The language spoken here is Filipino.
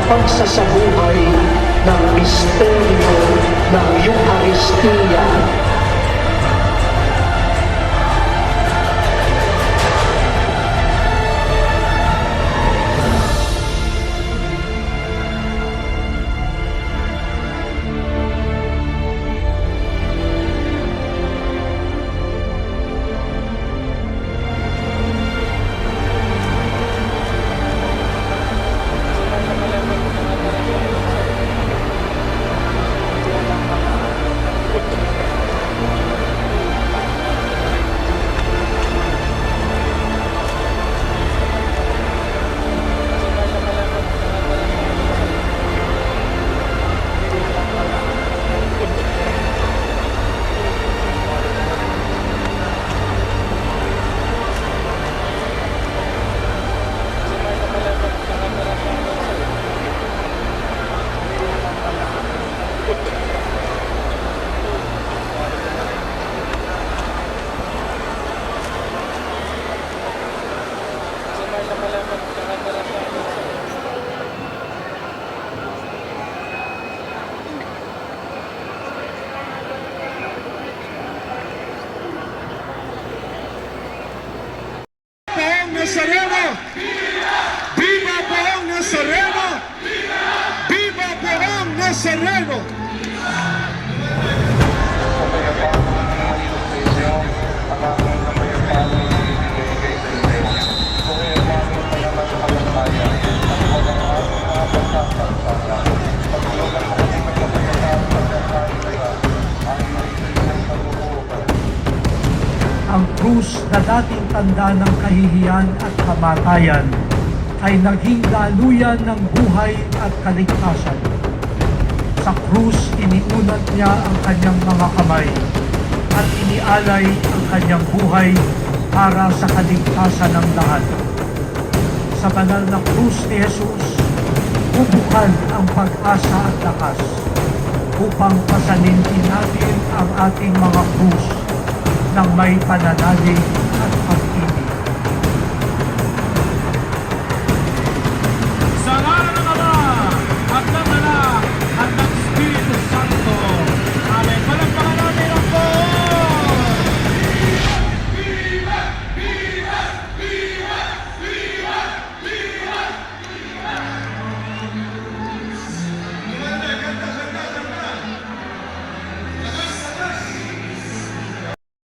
pagsasabuhay ng misteryo ng Eucharistia. Nazareno! Viva Poong Nazareno! Viva Poong Nazareno! Ang krus na dating tanda ng kahihiyan at kamatayan ay naging daluyan ng buhay at kaligtasan. Sa krus, iniunat niya ang kanyang mga kamay at inialay ang kanyang buhay para sa kaligtasan ng lahat. Sa banal na krus ni Jesus, bubukan ang pag-asa at lakas upang pasanintin natin ang ating mga krus ng may pananalig at